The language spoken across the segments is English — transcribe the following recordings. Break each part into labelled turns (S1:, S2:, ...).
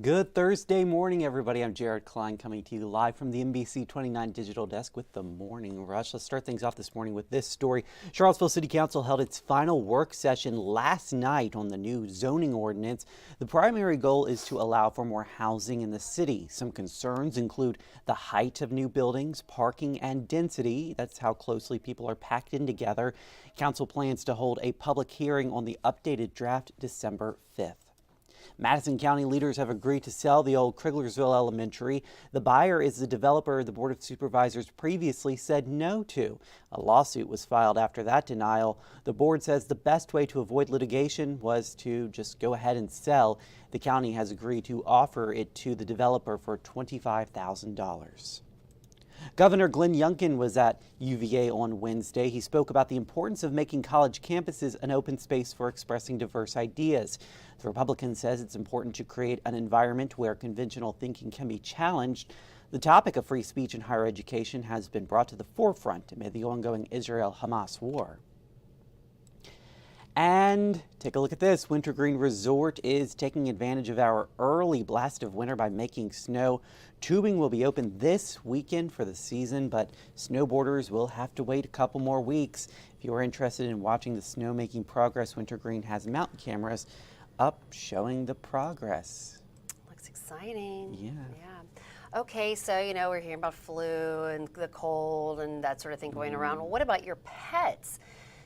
S1: Good Thursday morning, everybody. I'm Jared Klein coming to you live from the NBC29 Digital Desk with the Morning Rush. Let's start things off this morning with this story. Charlottesville City Council held its final work session last night on the new zoning ordinance. The primary goal is to allow for more housing in the city. Some concerns include the height of new buildings, parking, and density. That's how closely people are packed in together. Council plans to hold a public hearing on the updated draft December 5th. Madison County leaders have agreed to sell the old Kriglersville Elementary. The buyer is the developer the Board of Supervisors previously said no to. A lawsuit was filed after that denial. The board says the best way to avoid litigation was to just go ahead and sell. The county has agreed to offer it to the developer for $25,000. Governor Glenn Youngkin was at UVA on Wednesday. He spoke about the importance of making college campuses an open space for expressing diverse ideas. The Republican says it's important to create an environment where conventional thinking can be challenged. The topic of free speech in higher education has been brought to the forefront amid the ongoing Israel-Hamas war. And take a look at this. Wintergreen Resort is taking advantage of our early blast of winter by making snow. Tubing will be open this weekend for the season, but snowboarders will have to wait a couple more weeks. If you are interested in watching the snowmaking progress, Wintergreen has mountain cameras up showing the progress.
S2: Looks exciting.
S1: Yeah.
S2: Okay, so we're hearing about flu and the cold and that sort of thing going around. Well, what about your pets?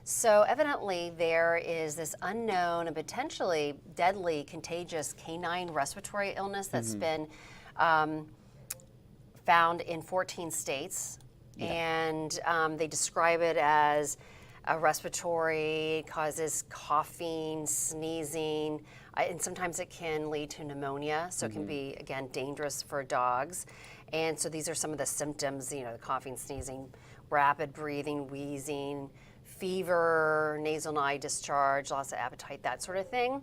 S2: So evidently there is this unknown and potentially deadly contagious canine respiratory illness that's been found in 14 states. And they describe it as a respiratory, causes coughing, sneezing, and sometimes it can lead to pneumonia. So it can be, again, dangerous for dogs. And so these are some of the symptoms, the coughing, sneezing, rapid breathing, wheezing, fever, nasal and eye discharge, loss of appetite, that sort of thing.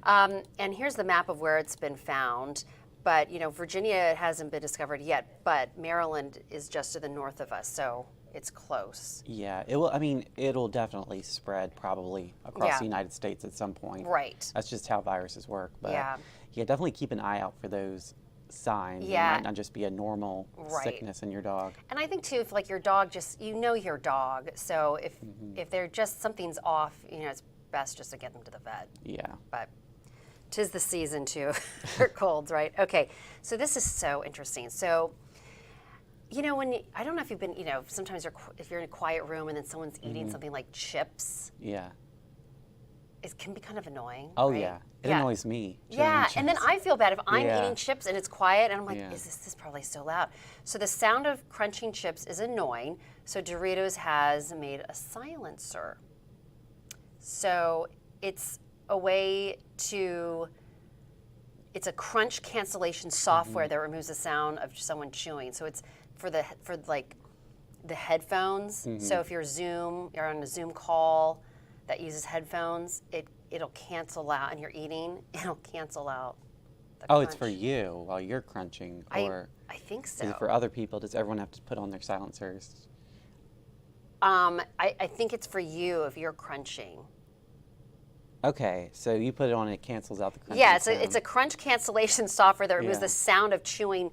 S2: And here's the map of where it's been found. But, Virginia, it hasn't been discovered yet, but Maryland is just to the north of us, so it's close.
S1: Yeah, it'll definitely spread probably across the United States at some point.
S2: Right.
S1: That's just how viruses work. But
S2: yeah,
S1: definitely keep an eye out for those signs.
S2: Yeah.
S1: It might not just be a normal sickness in your dog.
S2: And I think too, if your dog just, your dog, so if they're just, something's off, it's best just to get them to the vet.
S1: Yeah.
S2: But 'tis the season too for colds, right? Okay, so this is so interesting. So, I don't know if you've been, sometimes if you're in a quiet room and then someone's eating something like chips.
S1: Yeah.
S2: It can be kind of annoying.
S1: Oh,
S2: right?
S1: yeah. It annoys me.
S2: Yeah, and then I feel bad if I'm
S1: Yeah.
S2: eating chips and it's quiet and I'm like, this is probably so loud. So the sound of crunching chips is annoying. So Doritos has made a silencer. So it's a way it's a crunch cancellation software that removes the sound of someone chewing. So it's for the headphones. So if you're on a Zoom call that uses headphones, it'll cancel out, and you're eating, it'll cancel out the crunch.
S1: Oh, it's for you while you're crunching, or
S2: I think so.
S1: is it for other people? Does everyone have to put on their silencers?
S2: I think it's for you if you're crunching.
S1: Okay, so you put it on and it cancels out the crunch.
S2: Yeah, it's a crunch cancellation software that removes the sound of chewing.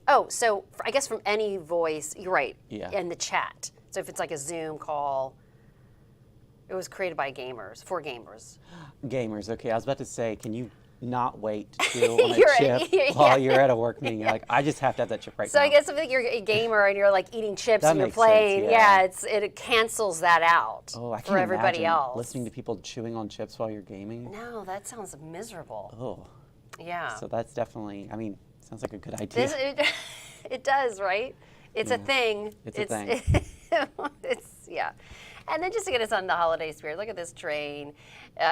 S2: Oh, so I guess from any voice, you're right, in the chat. So if it's like a Zoom call, it was created by gamers, for gamers.
S1: Gamers, okay. I was about to say, can you not wait to chew on a chip while you're at a work meeting? You're like, I just have to have that chip right now.
S2: So I guess if you're a gamer and you're like eating chips
S1: That
S2: and you're
S1: makes
S2: playing,
S1: sense,
S2: it cancels that out for everybody else.
S1: Listening to people chewing on chips while you're gaming.
S2: No, that sounds miserable.
S1: Oh.
S2: Yeah.
S1: So that's definitely, sounds like a good idea.
S2: It does, right? It's a thing.
S1: It's a thing.
S2: Yeah. And then just to get us on the holiday spirit, look at this train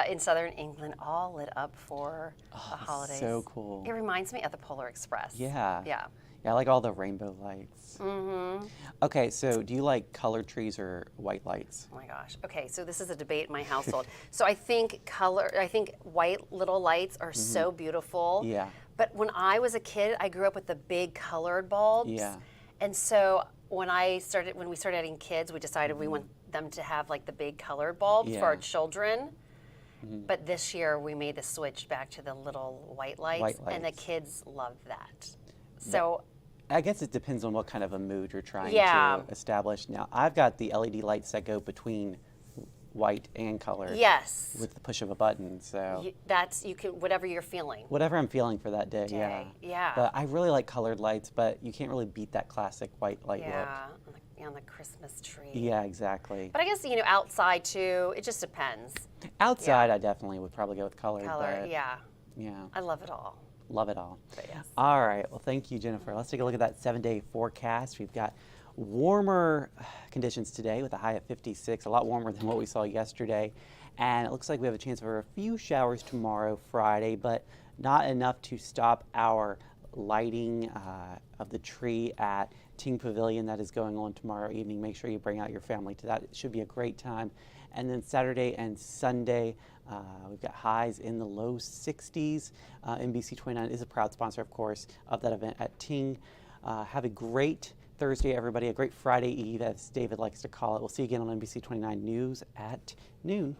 S2: in southern England, all lit up for the holidays.
S1: So cool.
S2: It reminds me of the Polar Express.
S1: Yeah.
S2: Yeah.
S1: Yeah, I like all the rainbow lights. Okay, so do you like colored trees or white lights?
S2: Oh my gosh. Okay, so this is a debate in my household. So I think white little lights are so beautiful.
S1: Yeah.
S2: But when I was a kid, I grew up with the big colored bulbs.
S1: Yeah.
S2: And so when we started having kids, we decided we want them to have like the big colored bulbs for our children. But this year we made the switch back to the little white lights, and the kids love that. So
S1: I guess it depends on what kind of a mood you're trying
S2: Yeah.
S1: to establish. Now, I've got the LED lights that go between white and color
S2: yes,
S1: with the push of a button. So
S2: you can whatever you're feeling.
S1: whatever I'm feeling for that day, yeah.
S2: Yeah.
S1: But I really like colored lights, but you can't really beat that classic white light look.
S2: Yeah, on the Christmas tree.
S1: Yeah, exactly.
S2: But I guess, outside too, it just depends.
S1: Outside, I definitely would probably go with colored.
S2: Color,
S1: but
S2: yeah.
S1: Yeah,
S2: I love it all.
S1: love it all.
S2: But yes.
S1: All right, well, thank you, Jennifer. Let's take a look at that 7-day forecast. We've got warmer conditions today with a high of 56, a lot warmer than what we saw yesterday. And it looks like we have a chance for a few showers tomorrow, Friday, but not enough to stop our lighting of the tree at Ting Pavilion that is going on tomorrow evening. Make sure you bring out your family to that. It should be a great time. And then Saturday and Sunday, we've got highs in the low 60s. NBC29 is a proud sponsor, of course, of that event at Ting. Have a great Thursday, everybody, a great Friday Eve, as David likes to call it. We'll see you again on NBC29 News at noon.